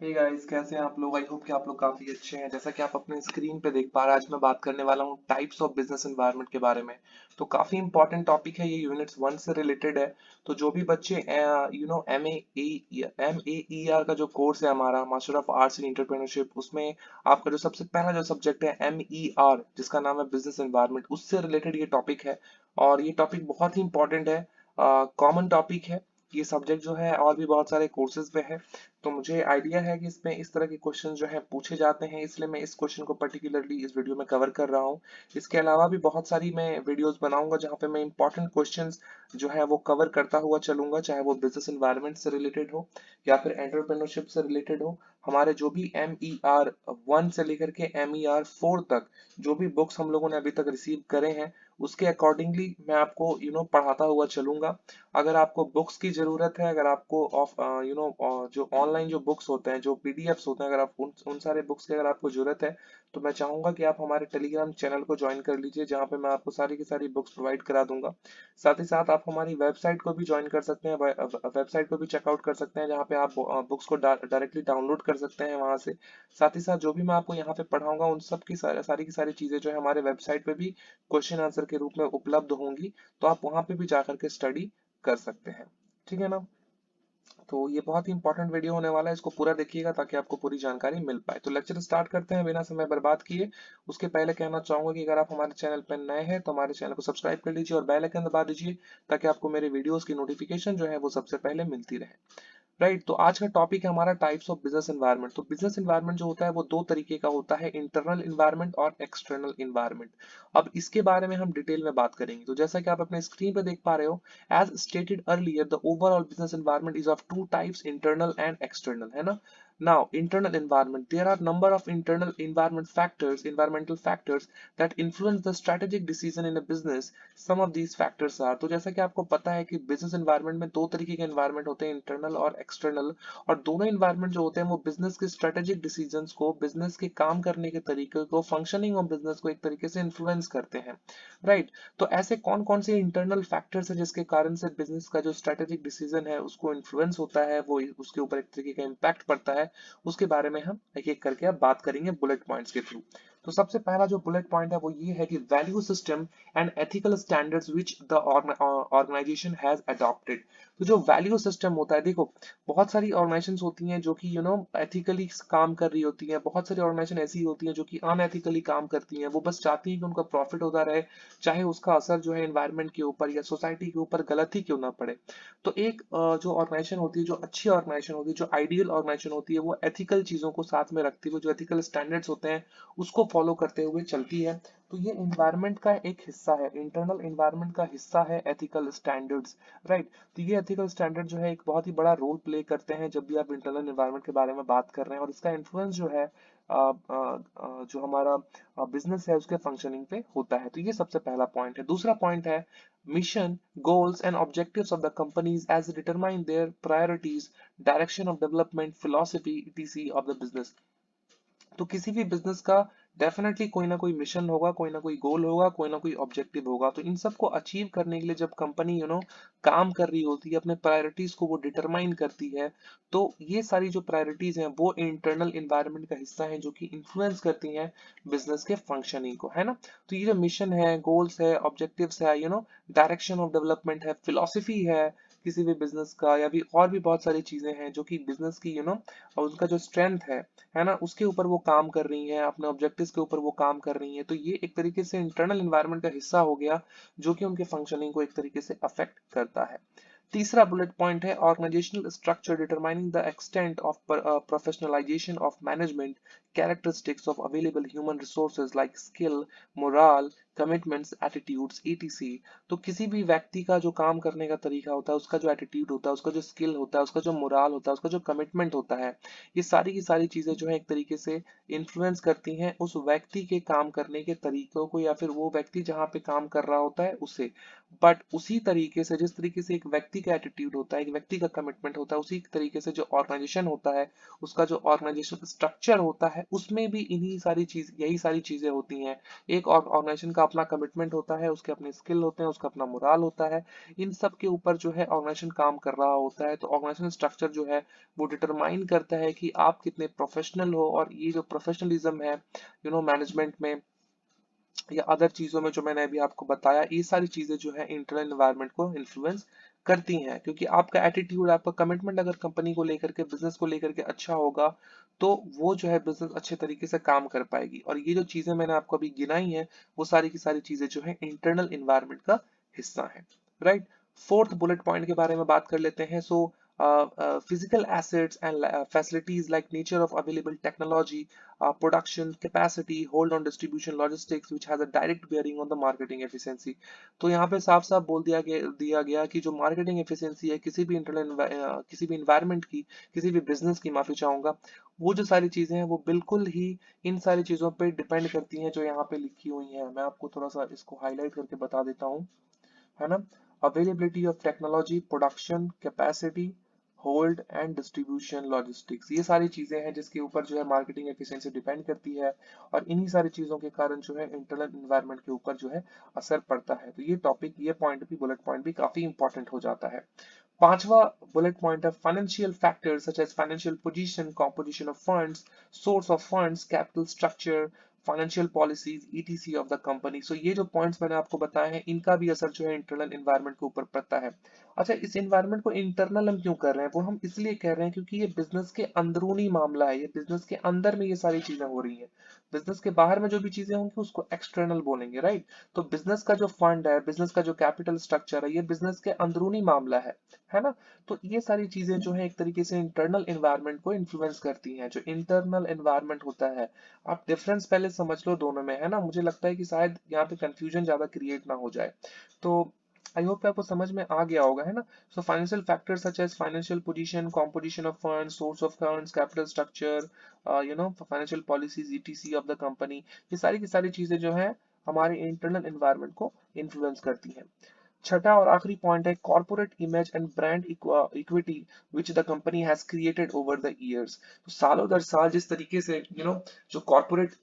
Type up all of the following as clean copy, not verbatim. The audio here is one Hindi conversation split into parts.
हे गाइस, कैसे हैं आप लोग। आई होप कि आप लोग काफी अच्छे हैं। जैसा कि आप अपने स्क्रीन पे देख पा रहे हैं, आज मैं बात करने वाला हूँ टाइप्स ऑफ बिजनेस एनवायरनमेंट के बारे में। तो काफी इंपॉर्टेंट टॉपिक है, ये यूनिट्स 1 से रिलेटेड है। तो जो भी बच्चे एम ए ई आर का जो कोर्स है हमारा, master of arts in entrepreneurship, उसमें आपका जो सबसे पहला जो सब्जेक्ट है MER, जिसका नाम है बिजनेस एनवायरनमेंट, उससे रिलेटेड ये टॉपिक है। और ये टॉपिक बहुत ही इंपॉर्टेंट है, कॉमन टॉपिक है। ये सब्जेक्ट जो है और भी बहुत सारे कोर्सेज पे है। तो मुझे आइडिया है कि इसमें इस तरह के क्वेश्चन जो है पूछे जाते हैं, इसलिए मैं इस क्वेश्चन को पर्टिकुलरली इस वीडियो में कवर कर रहा हूँ। इसके अलावा भी बहुत सारी मैं वीडियोस बनाऊंगा जहाँ पे मैं इंपॉर्टेंट क्वेश्चंस जो है वो कवर करता हुआ चलूंगा, चाहे वो बिजनेस एनवायरनमेंट से रिलेटेड हो या फिर एंटरप्रेन्योरशिप से रिलेटेड हो। हमारे जो भी MER 1 से लेकर के MER 4 तक जो भी बुक्स हम लोगों ने अभी तक रिसीव करे हैं, उसके अकॉर्डिंगली मैं आपको पढ़ाता हुआ चलूंगा। अगर आपको बुक्स की जरूरत है, अगर आपको ऑफ जो ऑनलाइन जो बुक्स होते हैं, जो पीडीएफ्स होते हैं, अगर आप उन सारे बुक्स की अगर आपको जरूरत है, तो मैं चाहूंगा कि आप हमारे टेलीग्राम चैनल को ज्वाइन कर लीजिए, जहाँ पे मैं आपको सारी की सारी बुक्स प्रोवाइड करा दूंगा। साथ ही साथ आप हमारी वेबसाइट को भी ज्वाइन कर सकते हैं, वेबसाइट को भी चेकआउट कर सकते हैं, जहाँ पे आप बुक्स को डायरेक्टली डाउनलोड कर सकते हैं वहां से। साथ ही साथ जो भी मैं आपको यहाँ पे पढ़ाऊंगा, उन सब सारी की सारी चीजें जो है हमारे वेबसाइट पे भी क्वेश्चन आंसर के रूप में उपलब्ध होंगी। तो आप वहां पे भी जाकर के स्टडी कर सकते हैं। ठीक है ना। तो ये बहुत ही इंपॉर्टेंट वीडियो होने वाला है, इसको पूरा देखिएगा ताकि आपको पूरी जानकारी मिल पाए। तो लेक्चर स्टार्ट करते हैं बिना समय बर्बाद किए। उसके पहले कहना चाहूंगा कि अगर आप हमारे चैनल पर नए हैं तो हमारे चैनल को सब्सक्राइब कर लीजिए और बेल आइकन दबा दीजिए, ताकि आपको मेरे वीडियोस की नोटिफिकेशन जो है वो सबसे पहले मिलती रहे। राइट, तो आज का टॉपिक है हमारा टाइप्स ऑफ बिजनेस एनवायरनमेंट। तो बिजनेस एनवायरनमेंट जो होता है वो दो तरीके का होता है, इंटरनल एनवायरनमेंट और एक्सटर्नल एनवायरनमेंट। अब इसके बारे में हम डिटेल में बात करेंगे। तो जैसा कि आप अपने स्क्रीन पे देख पा रहे हो, as stated earlier the overall business environment is of two types, internal and external, है ना। Now, internal environment. There are number of environmental factors that influence the strategic decision in a business. Some of these factors are, तो जैसा कि आपको पता है कि बिजनेस एनवायरनमेंट में दो तरीके के एनवायरनमेंट होते हैं, इंटरनल और एक्सटर्नल। और दोनों एनवायरनमेंट जो होते हैं वो बिजनेस के स्ट्रेटेजिक डिसीजंस को, बिजनेस के काम करने के तरीके को, फंक्शनिंग ऑफ बिजनेस को एक तरीके से इन्फ्लुएंस करते हैं। राइट। तो ऐसे कौन कौन से इंटरनल फैक्टर्स है जिसके कारण से बिजनेस का जो स्ट्रेटेजिक डिसीजन है उसको इन्फ्लुएंस होता है, वो उसके ऊपर एक तरीके का इम्पैक्ट पड़ता है, उसके बारे में हम एक एक करके अब बात करेंगे बुलेट पॉइंट्स के थ्रू। तो सबसे पहला जो बुलेट पॉइंट है वो ये है कि value system and ethical standards which the organization has adopted. तो जो वैल्यू सिस्टम होता है, देखो, बहुत सारी ऑर्गेनाइजेशंस होती हैं जो कि एथिकली काम कर रही होती हैं, बहुत सारी ऑर्गेनाइजेशन ऐसी होती हैं जो कि अनएथिकली काम करती हैं, वो बस चाहती हैं कि उनका प्रॉफिट होता रहे, चाहे उसका असर जो है एनवायरनमेंट के ऊपर या सोसाइटी के ऊपर गलत ही क्यों ना पड़े। तो एक जो ऑर्गेनाइजेशन होती है, जो अच्छी ऑर्गेनाइजेशन होती है, जो आइडियल ऑर्गेनाइजेशन होती है, वो एथिकल चीजों को साथ में रखती हुए, जो एथिकल स्टैंडर्ड्स होते हैं उसको फॉलो करते हुए चलती है। तो ये एनवायरनमेंट का एक हिस्सा है, इंटरनल एनवायरनमेंट का हिस्सा है एथिकल स्टैंडर्ड्स। राइट। तो ये एथिकल स्टैंडर्ड जो है एक बहुत ही बड़ा रोल प्ले करते हैं जब भी आप इंटरनल एनवायरनमेंट के बारे में बात कर रहे हैं, और इसका इन्फ्लुएंस जो है जो हमारा बिजनेस है उसके फंक्शनिंग पे होता है। तो ये सबसे पहला पॉइंट है। दूसरा पॉइंट है mission, goals and objectives of the companies as determine their priorities, direction of development, philosophy, etc. of the business। तो किसी भी बिजनेस का डेफिनेटली कोई ना कोई मिशन होगा, कोई ना कोई गोल होगा, कोई ना कोई ऑब्जेक्टिव होगा। तो इन सब को अचीव करने के लिए जब कंपनी काम कर रही होती है, अपने प्रायोरिटीज को वो डिटरमाइन करती है, तो ये सारी जो प्रायोरिटीज हैं वो इंटरनल एनवायरनमेंट का हिस्सा है, जो कि इन्फ्लुएंस करती हैं बिजनेस के फंक्शनिंग को, है ना। तो ये जो मिशन है, गोल्स है, ऑब्जेक्टिव्स है, डायरेक्शन ऑफ डेवलपमेंट है, फिलोसफी है किसी भी बिजनेस का, या भी और भी बहुत सारी चीजें हैं जो कि बिजनेस की और उसका जो स्ट्रेंथ है ना, उसके ऊपर वो काम कर रही हैं, अपने ऑब्जेक्टिव्स के ऊपर वो काम कर रही हैं। तो ये एक तरीके से इंटरनल एनवायरनमेंट का हिस्सा हो गया, जो कि उनके फंक्शनिंग को एक तरीके से अफेक्ट करता है। तीसरा बुलेट पॉइंट है organizational structure determining the extent of professionalization of management, characteristics of available human resources like skill, moral, commitments, attitudes, etc। तो किसी भी व्यक्ति का जो काम करने का तरीका होता है, उसका जो एटीट्यूड होता है, उसका जो स्किल होता है, उसका जो मोरल होता है, उसका जो कमिटमेंट होता है, ये सारी की सारी चीजें जो है एक तरीके से इन्फ्लुएंस करती हैं उस व्यक्ति के काम करने के तरीकों को, या फिर वो व्यक्ति जहाँ पे काम कर रहा होता है उसे। बट उसी तरीके से, जिस तरीके से एक व्यक्ति का एटीट्यूड होता है, एक व्यक्ति का कमिटमेंट होता है, उसी तरीके से जो ऑर्गेनाइजेशन होता है, उसका जो ऑर्गेनाइजेशन स्ट्रक्चर होता है, उसमें भी यही सारी चीजें होती हैं। एक ऑर्गेनाइजेशन का अपना कमिटमेंट होता है, उसके अपने स्किल होते हैं, उसका अपना मोराल होता है, इन सब के ऊपर जो है ऑर्गेनाइजेशन काम कर रहा होता है। तो ऑर्गेनाइजेशन स्ट्रक्चर जो है वो डिटरमाइन करता है कि आप कितने प्रोफेशनल हो, और ये जो प्रोफेशनलिज्म है मैनेजमेंट में या अदर चीजों में जो मैंने अभी आपको बताया, ये सारी चीजें जो है इंटरनल एनवायरनमेंट को इन्फ्लुएंस करती हैं। क्योंकि आपका एटीट्यूड, आपका कमिटमेंट अगर कंपनी को लेकर के, बिजनेस को लेकर के अच्छा होगा, तो वो जो है बिजनेस अच्छे तरीके से काम कर पाएगी। और ये जो चीजें मैंने आपको अभी गिनाई हैं, वो सारी की सारी चीजें जो है इंटरनल एनवायरनमेंट का हिस्सा है। राइट। फोर्थ बुलेट पॉइंट के बारे में बात कर लेते हैं। सो physical assets and facilities like nature of available technology, production capacity, hold on distribution logistics, which has a direct bearing on the marketing efficiency। तो यहाँ पे साफ साफ बोल दिया गया कि जो मार्केटिंग एफिशिएंसी है किसी भी किसी भी इन्वायरमेंट की, किसी भी बिजनेस की, माफी चाहूंगा, वो जो सारी चीजें हैं वो बिल्कुल ही इन सारी चीजों पे डिपेंड करती हैं जो यहाँ पे लिखी हुई हैं। मैं आपको थोड़ा सा इसको हाईलाइट करके बता देता हूँ, है ना। Availability of technology, production capacity, hold and distribution logistics, ये सारी चीजें हैं जिसके ऊपर जो है मार्केटिंग एफिशिएंसी डिपेंड करती है। और इन्हीं सारी चीजों के कारण जो है इंटरनल एनवायरनमेंट के ऊपर जो है असर पड़ता है। तो ये टॉपिक, ये पॉइंट भी, बुलेट पॉइंट भी काफी इंपॉर्टेंट हो जाता है। पांचवा बुलेट पॉइंट है financial factors such as financial position, composition of funds, source of funds, capital structure, financial policies ETC of the company. So ये जो पॉइंट्स मैंने आपको बताए हैं, इनका भी असर जो है इंटरनल एनवायरनमेंट के ऊपर पड़ता है। अच्छा, इस एनवायरनमेंट को इंटरनल हम क्यों कर रहे हैं? वो हम इसलिए कह रहे हैं क्योंकि ये बिजनेस के अंदरूनी मामला है, ये बिजनेस के अंदर में ये सारी चीजें हो रही हैं। बिजनेस के बाहर में जो भी चीजें होंगी उसको एक्सटर्नल बोलेंगे, राइट। तो बिजनेस का जो फंड है, बिजनेस का जो कैपिटल स्ट्रक्चर है, ये बिजनेस के अंदरूनी मामला है ना। तो ये सारी चीजें जो है एक तरीके से इंटरनल एनवायरनमेंट को इन्फ्लुएंस करती हैं। जो इंटरनल एनवायरनमेंट होता है, आप डिफरेंस पहले समझ लो दोनों में, है ना। मुझे लगता है कि शायद यहाँ पे कंफ्यूजन ज्यादा क्रिएट ना हो जाए। तो आई होप आपको समझ में आ गया होगा, है ना। So financial factors such as financial position, composition of funds, source of funds, capital structure, financial policies ETC of the company, ये सारी की सारी चीजें जो है हमारे इंटरनल एनवायरनमेंट को इन्फ्लुएंस करती हैं। छठा और आखिरी पॉइंट है corporate image and brand equity which the company has created over the years. तो सालों दर साल जिस तरीके से जो कॉर्पोरेट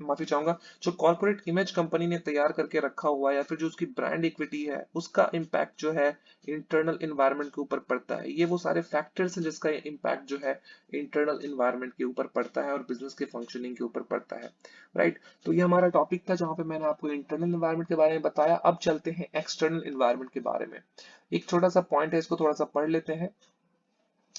माफी चाहूंगा, जो कॉर्पोरेट इमेज कंपनी ने तैयार करके रखा हुआ है, या फिर जो उसकी ब्रांड इक्विटी है, उसका इम्पैक्ट जो है इंटरनल एनवायरनमेंट के ऊपर पड़ता है। ये वो सारे फैक्टर्स हैं जिसका इम्पैक्ट जो है इंटरनल एनवायरनमेंट के ऊपर पड़ता है और बिजनेस के फंक्शनिंग के ऊपर पड़ता है, राइट। तो ये हमारा टॉपिक था जहां पे मैंने आपको इंटरनल एनवायरनमेंट के बारे में बताया। अब चलते हैं एक्सटर्नल एनवायरनमेंट के बारे में। एक छोटा सा पॉइंट है, इसको थोड़ा सा पढ़ लेते हैं।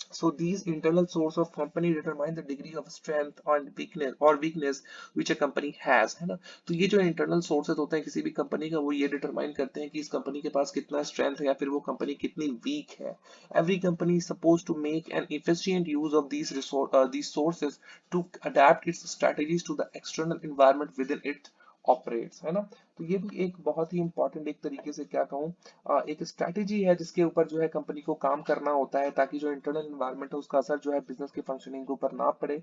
So these internal source of company determine the degree of strength or weakness which a company has, है ना। तो ये जो internal sources होते हैं किसी भी कंपनी का, वो ये डिटरमाइन करते हैं कि इस कंपनी के पास कितना स्ट्रेंथ है या फिर वो कंपनी कितनी वीक है। Every company is supposed to make an efficient use of these sources to adapt its strategies to the external environment within it operates, है ना। तो ये भी एक बहुत ही इंपॉर्टेंट, एक तरीके से क्या कहूँ, एक स्ट्रैटेजी है जिसके ऊपर जो है कंपनी को काम करना होता है, ताकि जो इंटरनल एनवायरनमेंट है उसका असर जो है बिजनेस के फंक्शनिंग के ऊपर ना पड़े,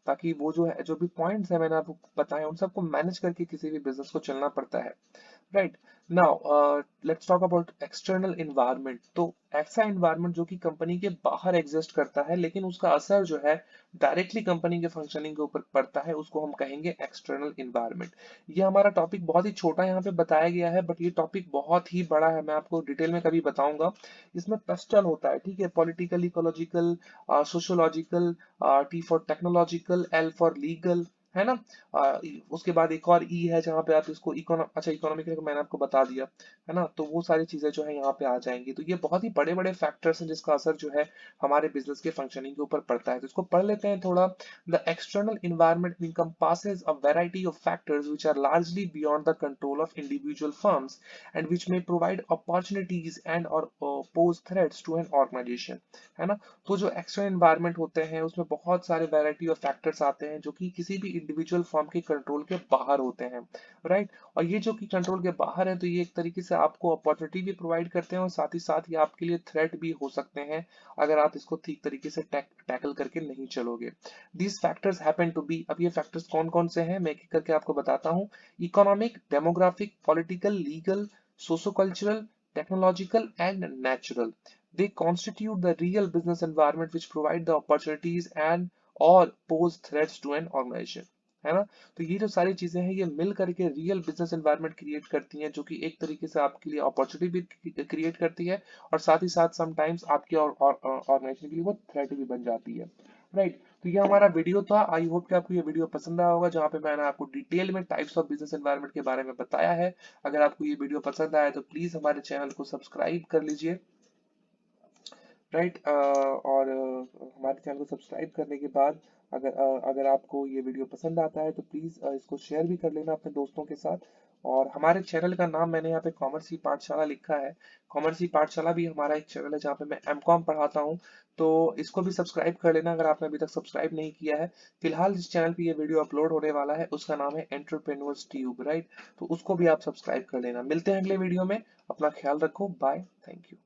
ताकि वो जो है, जो भी पॉइंट्स है मैंने आपको बताए, उन सबको मैनेज करके किसी भी बिजनेस को चलना पड़ता है, right. Now let's talk about external environment. तो ऐसा एनवायरनमेंट जो कि कंपनी के बाहर एग्जिस्ट करता है, लेकिन उसका असर जो है डायरेक्टली कंपनी के फंक्शनिंग के ऊपर पड़ता है, उसको हम कहेंगे एक्सटर्नल एनवायरनमेंट। ये हमारा टॉपिक बहुत ही छोटा यहाँ पे बताया गया है, बट ये टॉपिक बहुत ही बड़ा है, मैं आपको डिटेल में कभी बताऊंगा। इसमें पेस्टल होता है, ठीक है, political, ecological, sociological, T for technological, L for legal, है ना। उसके बाद एक और ई है जहाँ पे आप इसको इकोनॉमिक मैंने आपको बता दिया, है ना। तो वो सारी चीजें जो है यहाँ पे आ जाएंगी। तो ये बहुत ही बड़े बड़े फैक्टर्स हैं जिसका असर जो है हमारे बिजनेस के फंक्शनिंग के ऊपर पड़ता है। तो इसको पढ़ लेते हैं थोड़ा। The external environment encompasses a variety of factors which are largely beyond the control of individual firms and which may provide opportunities and or pose threats to an organization, है ना। तो जो एक्सटर्नल एनवायरनमेंट होते हैं उसमें बहुत सारे वैरायटी ऑफ फैक्टर्स आते हैं जो कि किसी भी इंडिविजुअल फर्म के कंट्रोल के बाहर होते हैं, राइट। और ये जो कि कंट्रोल के बाहर है, तो ये एक तरीके से आपको अपॉर्चुनिटी भी प्रोवाइड करते हैं और साथ ही साथ ये आपके लिए थ्रेट भी हो सकते हैं अगर आप इसको ठीक तरीके से टैकल करके नहीं चलोगे। These factors happen to be, अब ये फैक्टर्स कौन कौन से हैं मैं एक एक करके आपको बताता हूँ। Economic, demographic, political, legal, socio cultural, technological and natural. they constitute the real business environment which provide the opportunities and or pose threats to an organization, है ना। तो ये जो सारी चीजें हैं ये मिल करके रियल बिजनेस एनवायरनमेंट क्रिएट करती हैं, जो कि एक तरीके से आपके लिए अपॉर्चुनिटी भी क्रिएट करती है और साथ ही साथ समटाइम्स आपकी ऑर्गेनाइजेशन के लिए वो थ्रेट भी बन जाती है, राइट। तो ये हमारा वीडियो था। आई होप कि आपको ये वीडियो पसंद आया होगा, जहाँ पे मैंने आपको डिटेल में टाइप्स ऑफ बिजनेस एनवायरनमेंट के बारे में बताया है। अगर आपको ये वीडियो पसंद आया तो प्लीज हमारे चैनल को सब्सक्राइब कर लीजिए, राइट। और हमारे चैनल को सब्सक्राइब करने के बाद अगर आपको ये वीडियो पसंद आता है तो प्लीज़ इसको शेयर भी कर लेना अपने दोस्तों के साथ। और हमारे चैनल का नाम मैंने यहाँ पे कॉमर्स की पाठशाला लिखा है। कॉमर्स की पाठशाला भी हमारा एक चैनल है जहाँ पे मैं एमकॉम पढ़ाता हूँ, तो इसको भी सब्सक्राइब कर लेना अगर आपने अभी तक सब्सक्राइब नहीं किया है। फिलहाल जिस चैनल पे ये वीडियो अपलोड होने वाला है उसका नाम है एंटरप्रेन्योर्स ट्यूब, राइट। तो उसको भी आप सब्सक्राइब कर लेना। मिलते हैं अगले वीडियो में, अपना ख्याल रखो, बाय, थैंक यू।